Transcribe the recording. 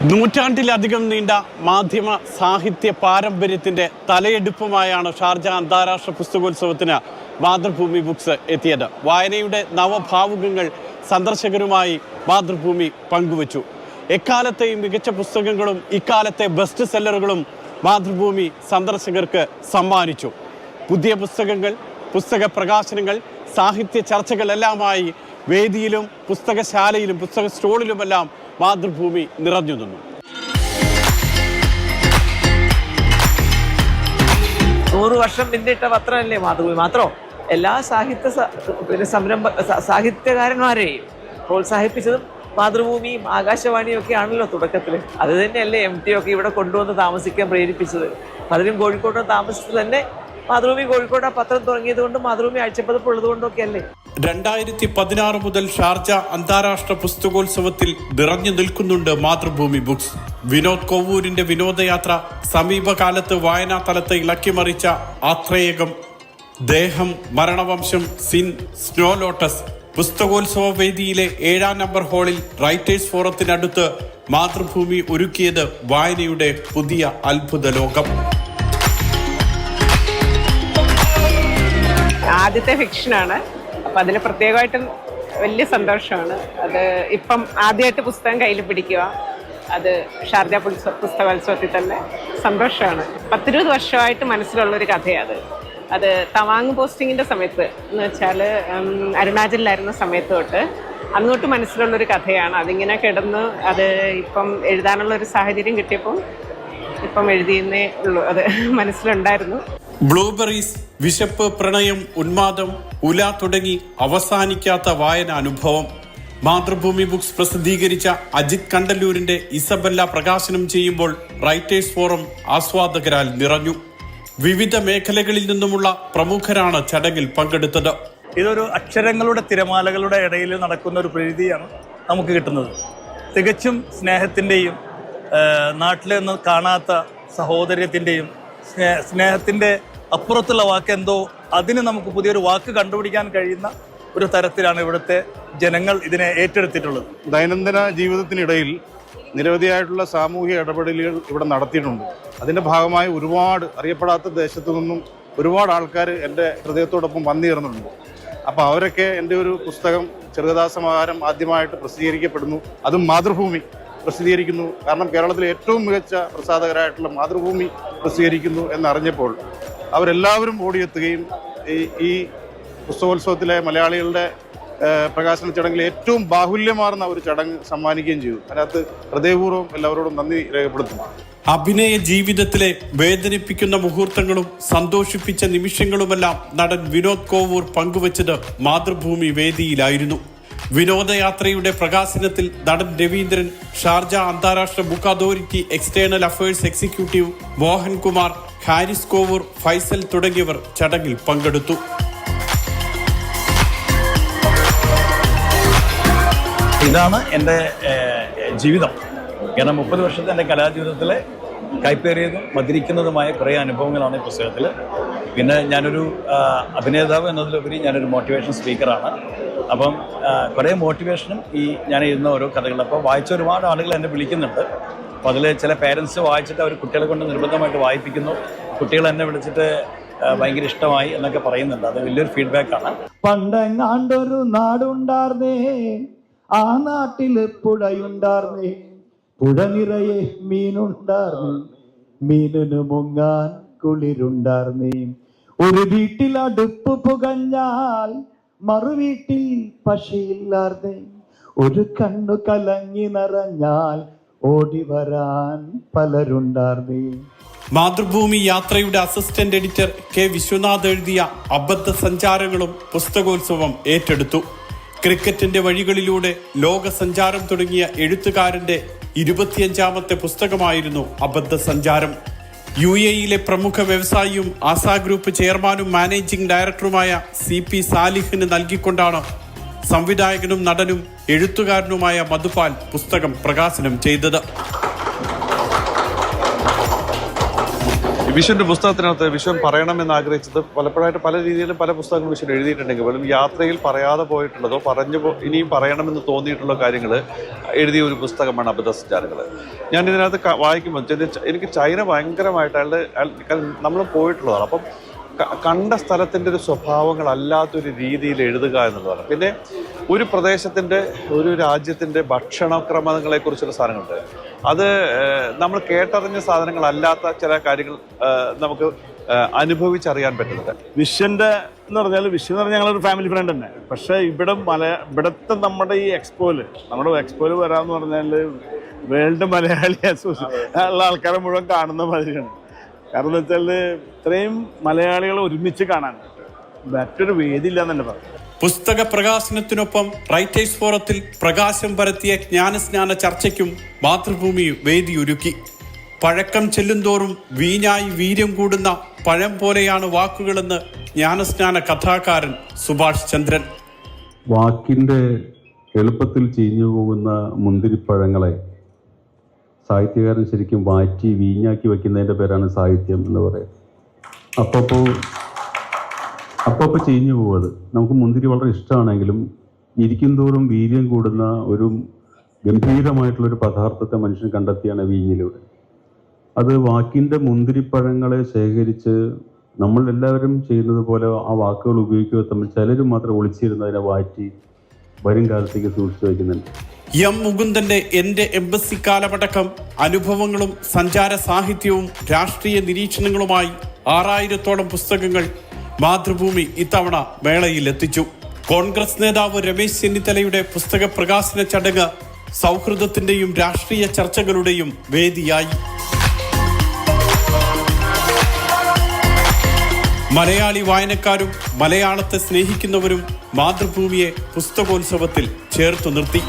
നൂറ്റാണ്ടിലധികം നീണ്ട മാധ്യമ സാഹിത്യ പാരമ്പര്യത്തിന്റെ തലയെടുപ്പുമായാണ് ഷാർജ അന്താരാഷ്ട്ര പുസ്തകോത്സവത്തിന് മാതൃഭൂമി ബുക്സ് എത്തിയത്. വായനയുടെ നവഭാവുകങ്ങൾ സന്ദർശകരുമായി മാതൃഭൂമി പങ്കുവച്ചു. എക്കാലത്തെയും മികച്ച പുസ്തകങ്ങളും ഇക്കാലത്തെ ബെസ്റ്റ് സെല്ലറുകളും മാതൃഭൂമി സന്ദർശകർക്ക് സമ്മാനിച്ചു. പുതിയ പുസ്തകങ്ങൾ, പുസ്തക പ്രകാശനങ്ങൾ, സാഹിത്യ ചർച്ചകളെല്ലാമായി വേദിയിലും പുസ്തകശാലയിലും പുസ്തക സ്റ്റോളിലുമെല്ലാം മാതൃഭൂമി നിറഞ്ഞു നിന്നു. 100 വർഷം പിന്നിട്ട പത്രമല്ലേ മാതൃഭൂമി. മാത്രം എല്ലാ സാഹിത്യകാരന്മാരെയും പ്രോത്സാഹിപ്പിച്ചതും മാതൃഭൂമിയും ആകാശവാണിയും ഒക്കെ ആണല്ലോ തുടക്കത്തിൽ. അത് തന്നെയല്ലേ MT ഒക്കെ ഇവിടെ കൊണ്ടുവന്ന് താമസിക്കാൻ പ്രേരിപ്പിച്ചത്. പലരും കോഴിക്കോട്ട് താമസിച്ചത് തന്നെ മാതൃഭൂമി കോഴിക്കോട് പത്രം തുടങ്ങിയത് കൊണ്ടും മാതൃഭൂമി ആഴ്ചപ്പതിപ്പ് ഉള്ളത് കൊണ്ടൊക്കെ അല്ലേ. 2016 മുതൽ ഷാർജ അന്താരാഷ്ട്ര പുസ്തകോത്സവത്തിൽ നിറഞ്ഞു നിൽക്കുന്നുണ്ട് മാതൃഭൂമി ബുക്സ്. വിനോദ് കോവൂരിന്റെ വിനോദയാത്ര സമീപകാലത്ത് വായനാ തലത്തെ ഇളക്കിമറിച്ച ആത്രേയകം, ദേഹം, മരണവംശം, സിൻ, സ്നോ ലോട്ടസ്. പുസ്തകോത്സവ വേദിയിലെ 7ാം നമ്പർ ഹാളിൽ റൈറ്റേഴ്സ് ഫോറത്തിനടുത്ത് മാതൃഭൂമി ഒരുക്കിയത് വായനയുടെ പുതിയ അത്ഭുത ലോകം. ആദ്യത്തെ ഫിക്ഷനാണ്. അപ്പം അതിൽ പ്രത്യേകമായിട്ടും വലിയ സന്തോഷമാണ്. അത് ഇപ്പം ആദ്യമായിട്ട് പുസ്തകം കയ്യിൽ പിടിക്കുക, അത് ഷാർജ പുസ്തകോത്സവത്തിൽ തന്നെ സന്തോഷമാണ്. 10-20 വർഷമായിട്ട് മനസ്സിലുള്ളൊരു കഥയാണ് അത് തവാങ് പോസ്റ്റിങ്ങിൻ്റെ സമയത്ത് എന്ന് വെച്ചാൽ അരുണാചലിലായിരുന്ന സമയത്ത് തൊട്ട് അന്നോട്ട് മനസ്സിലുള്ളൊരു കഥയാണ്. അതിങ്ങനെ കിടന്ന് അത് ഇപ്പം എഴുതാനുള്ളൊരു സാഹചര്യം കിട്ടിയപ്പോൾ ഇപ്പം എഴുതിയെന്നേ ഉള്ളൂ. അത് മനസ്സിലുണ്ടായിരുന്നു. ബ്ലൂബെറീസ്, വിശപ്പ്, പ്രണയം, ഉന്മാദം, ഉല തുടങ്ങി അവസാനിക്കാത്ത വായന അനുഭവം. മാതൃഭൂമി ബുക്സ് പ്രസിദ്ധീകരിച്ച അജിത് കണ്ടല്ലൂരിന്റെ ഇസബെല്ല പ്രകാശനം ചെയ്യുമ്പോൾ റൈറ്റേഴ്സ് ഫോറം ആസ്വാദകരാൽ നിറഞ്ഞു. വിവിധ മേഖലകളിൽ നിന്നുമുള്ള പ്രമുഖരാണ് ചടങ്ങിൽ പങ്കെടുത്തത്. ഇതൊരു അക്ഷരങ്ങളുടെ തിരമാലകളുടെ ഇടയിൽ നടക്കുന്ന ഒരു പ്രതീതിയാണ് നമുക്ക് കിട്ടുന്നത്. തികച്ചും സ്നേഹത്തിൻ്റെയും നാട്ടിൽ നിന്ന് കാണാത്ത സഹോദര്യത്തിൻ്റെയും സ്നേഹത്തിൻ്റെ അപ്പുറത്തുള്ള വാക്ക് എന്തോ അതിന് നമുക്ക് പുതിയൊരു വാക്ക് കണ്ടുപിടിക്കാൻ കഴിയുന്ന ഒരു തരത്തിലാണ് ഇവിടുത്തെ ജനങ്ങൾ ഇതിനെ ഏറ്റെടുത്തിട്ടുള്ളത്. ദൈനംദിന ജീവിതത്തിനിടയിൽ നിരവധിയായിട്ടുള്ള സാമൂഹിക ഇടപെടലുകൾ ഇവിടെ നടത്തിയിട്ടുണ്ട്. അതിൻ്റെ ഭാഗമായി ഒരുപാട് അറിയപ്പെടാത്ത ദേശത്തു നിന്നും ഒരുപാട് ആൾക്കാർ എൻ്റെ ഹൃദയത്തോടൊപ്പം വന്നുചേർന്നിട്ടുണ്ട്. അപ്പോൾ അവരൊക്കെ എൻ്റെ ഒരു പുസ്തകം ചെറുകഥാസമാഹാരം ആദ്യമായിട്ട് പ്രസിദ്ധീകരിക്കപ്പെടുന്നു, അതും മാതൃഭൂമി പ്രസിദ്ധീകരിക്കുന്നു. കാരണം കേരളത്തിലെ ഏറ്റവും മികച്ച പ്രസാധകരായിട്ടുള്ള മാതൃഭൂമി പ്രസിദ്ധീകരിക്കുന്നു എന്നറിഞ്ഞപ്പോൾ അവരെല്ലാവരും ഓടിയെത്തുകയും ഈ പുസ്തകോത്സവത്തിലെ മലയാളികളുടെ പ്രകാശന ചടങ്ങിൽ ഏറ്റവും ബാഹുല്യമാർന്ന ഒരു ചടങ്ങ് സമ്മാനിക്കുകയും ചെയ്തു. അതിനകത്ത് ഹൃദയപൂർവ്വം എല്ലാവരോടും നന്ദി രേഖപ്പെടുത്തുന്നു. അഭിനയ ജീവിതത്തിലെ വേദനിപ്പിക്കുന്ന മുഹൂർത്തങ്ങളും സന്തോഷിപ്പിച്ച നിമിഷങ്ങളുമെല്ലാം നടൻ വിനോദ് കോവൂർ പങ്കുവച്ചത് മാതൃഭൂമി വേദിയിലായിരുന്നു. വിനോദയാത്രയുടെ പ്രകാശനത്തിൽ നടൻ രവീന്ദ്രൻ, ഷാർജ അന്താരാഷ്ട്ര book authority external affairs executive Mohankumar, Haris Kovoor, Faisal തുടങ്ങിയവർ ചടങ്ങിൽ പങ്കെടുത്തു. ഇതാണ് എൻ്റെ ജീവിതം. കാരണം 30 വർഷത്തെ എൻ്റെ കലാജീവിതത്തിലെ കൈപ്പേറിയതും മധുരിക്കുന്നതുമായ കുറേ അനുഭവങ്ങളാണ് ഈ പുസ്തകത്തിൽ. പിന്നെ ഞാനൊരു അഭിനേതാവ് എന്നതിലുപരി ഞാനൊരു മോട്ടിവേഷൻ സ്പീക്കറാണ്. അപ്പം കുറേ മോട്ടിവേഷനും ഞാൻ എഴുതുന്ന ഓരോ കഥകൾ. അപ്പോൾ വായിച്ച ഒരുപാട് ആളുകൾ എന്നെ വിളിക്കുന്നുണ്ട്. അപ്പോൾ അതിൽ ചില പേരൻസ് വായിച്ചിട്ട് അവർ കുട്ടികളെ കൊണ്ട് നിർബന്ധമായിട്ട് വായിപ്പിക്കുന്നു. കുട്ടികൾ എന്നെ വിളിച്ചിട്ട് ഭയങ്കര ഇഷ്ടമായി എന്നൊക്കെ പറയുന്നുണ്ട്. അത് വലിയൊരു ഫീഡ്ബാക്കാണ്. പണ്ടെങ്ങാണ്ടൊരു നാടുണ്ടാർന്നേ, ആ നാട്ടില് പുഴയുണ്ടാർന്നേ, പുഴ നിറയെ മീനുണ്ടാർന്നേ, മീനിന് മുങ്ങാൻ കുളിരുണ്ടാർന്നേ. ഒരു വീട്ടിൽ അടുപ്പ് പുകഞ്ഞാൽ മറുവീട്ടിൽ പശയില്ലാർന്നേ, ഒരു കണ്ണു കലങ്ങി നിറഞ്ഞാൽ ഓടി വരാൻ പലരുണ്ടാർന്നേ. മാതൃഭൂമി യാത്രയുടെ അസിസ്റ്റന്റ് എഡിറ്റർ കെ വിശ്വനാഥ് എഴുതിയ അബദ്ധ സഞ്ചാരങ്ങളും പുസ്തകോത്സവം ഏറ്റെടുത്തു. ക്രിക്കറ്റിന്റെ വഴികളിലൂടെ ലോക സഞ്ചാരം തുടങ്ങിയ എഴുത്തുകാരന്റെ 25ാമത്തെ പുസ്തകമായിരുന്നു അബദ്ധ സഞ്ചാരം. UAE പ്രമുഖ വ്യവസായിയും ആസാ ഗ്രൂപ്പ് ചെയർമാനും മാനേജിംഗ് ഡയറക്ടറുമായ CP സാലിഹിന് നൽകിക്കൊണ്ടാണ് സംവിധായകനും നടനും എഴുത്തുകാരനുമായ മധുപാൽ പുസ്തകം പ്രകാശനം ചെയ്തത്. വിശ്വൻ്റെ പുസ്തകത്തിനകത്ത് വിശ്വൻ പറയണമെന്ന് ആഗ്രഹിച്ചത് പലപ്പോഴായിട്ട് പല രീതിയിലും പല പുസ്തകങ്ങളും വിശ്വൻ എഴുതിയിട്ടുണ്ടെങ്കിൽ പോലും യാത്രയിൽ പറയാതെ പോയിട്ടുള്ളതോ ഇനിയും പറയണമെന്ന് തോന്നിയിട്ടുള്ള കാര്യങ്ങൾ എഴുതിയ ഒരു പുസ്തകമാണ് അബദ്ധസഞ്ചാരങ്ങൾ. ഞാൻ ഇതിനകത്ത് വായിക്കുമ്പോൾ എനിക്ക് ചൈന ഭയങ്കരമായിട്ട് നമ്മൾ പോയിട്ടുള്ളതാണ്. അപ്പം കണ്ട സ്ഥലത്തിൻ്റെ ഒരു സ്വഭാവങ്ങളല്ലാത്തൊരു രീതിയിൽ എഴുതുക എന്നുള്ളതാണ്. പിന്നെ ഒരു പ്രദേശത്തിൻ്റെ ഒരു രാജ്യത്തിൻ്റെ ഭക്ഷണക്രമങ്ങളെക്കുറിച്ചുള്ള സാധനങ്ങളുണ്ട്. അത് നമ്മൾ കേട്ടറിഞ്ഞ സാധനങ്ങളല്ലാത്ത ചില കാര്യങ്ങൾ നമുക്ക് അനുഭവിച്ചറിയാൻ പറ്റുന്നുണ്ട്. വിശ്വൻ്റെ എന്ന് പറഞ്ഞാൽ വിശ്വ എന്ന് പറഞ്ഞാൽ ഞങ്ങളൊരു ഫാമിലി ഫ്രണ്ട് തന്നെ. പക്ഷേ ഇവിടുത്തെ നമ്മുടെ ഈ നമ്മുടെ എക്സ്പോയിൽ വരാമെന്ന് പറഞ്ഞാൽ വേൾഡ് മലയാളി ഉള്ള ആൾക്കാരെ മുഴുവൻ കാണുന്ന മാതിരിയാണ്. കാരണം എന്ന് വെച്ചാൽ ഇത്രയും മലയാളികളെ ഒരുമിച്ച് കാണാൻ മറ്റൊരു വേദിയില്ല എന്ന് തന്നെ പറഞ്ഞു. പുസ്തക പ്രകാശനത്തിനൊപ്പം റൈറ്റേഴ്സ് ഫോറത്തിൽ പ്രകാശം പരത്തിയ ജ്ഞാനസ്നാന ചർച്ചയ്ക്കും മാതൃഭൂമി വേദിയൊരുക്കി. പഴക്കം ചെല്ലുന്തോറും വീഞ്ഞായി വീര്യം കൂടുന്ന പഴം പോലെയാണ് വാക്കുകളെന്ന് ജ്ഞാനസ്നാന കഥാകാരൻ സുഭാഷ് ചന്ദ്രൻ. വാക്കിൻ്റെ എളുപ്പത്തിൽ ചീഞ്ഞു പോകുന്ന മുന്തിരിപ്പഴങ്ങളെ സാഹിത്യകാരൻ ശരിക്കും വാറ്റി വീഞ്ഞാക്കി വയ്ക്കുന്നതിൻ്റെ പേരാണ് സാഹിത്യം എന്ന് പറയുന്നത്. അപ്പോൾ ചീഞ്ഞു പോകുന്നത്. നമുക്ക് മുന്തിരി വളരെ ഇഷ്ടമാണെങ്കിലും ഇരിക്കും തോറും വീര്യം കൂടുന്ന ഒരു ഗംഭീരമായിട്ടുള്ളൊരു പദാർത്ഥത്തെ മനുഷ്യൻ കണ്ടെത്തിയാണ് വീഞ്ഞിലൂടെ. അത് വാക്കിൻ്റെ മുന്തിരിപ്പഴങ്ങളെ ശേഖരിച്ച് നമ്മൾ എല്ലാവരും ചെയ്യുന്നത് പോലെ ആ വാക്കുകൾ ഉപയോഗിക്കുക തമ്മിൽ ചിലരും മാത്രം ഒളിച്ചിരുന്ന് അതിനെ വാറ്റി വരും കാലത്തേക്ക് സൂക്ഷിച്ചു വയ്ക്കുന്നുണ്ട്. എം മുകുന്ദന്റെ എൻ്റെ എംബസി കാലമടക്കം അനുഭവങ്ങളും സഞ്ചാര സാഹിത്യവും രാഷ്ട്രീയ നിരീക്ഷണങ്ങളുമായി 6000-ഓളം പുസ്തകങ്ങൾ മാതൃഭൂമി ഇത്തവണ മേളയിൽ എത്തിച്ചു. കോൺഗ്രസ് നേതാവ് രമേശ് ചെന്നിത്തലയുടെ പുസ്തക പ്രകാശന ചടങ്ങ് സൗഹൃദത്തിന്റെയും രാഷ്ട്രീയ ചർച്ചകളുടെയും വേദിയായി. മലയാളി വായനക്കാരും മലയാളത്തെ സ്നേഹിക്കുന്നവരും മാതൃഭൂമിയെ പുസ്തകോത്സവത്തിൽ ചേർത്തു നിർത്തി.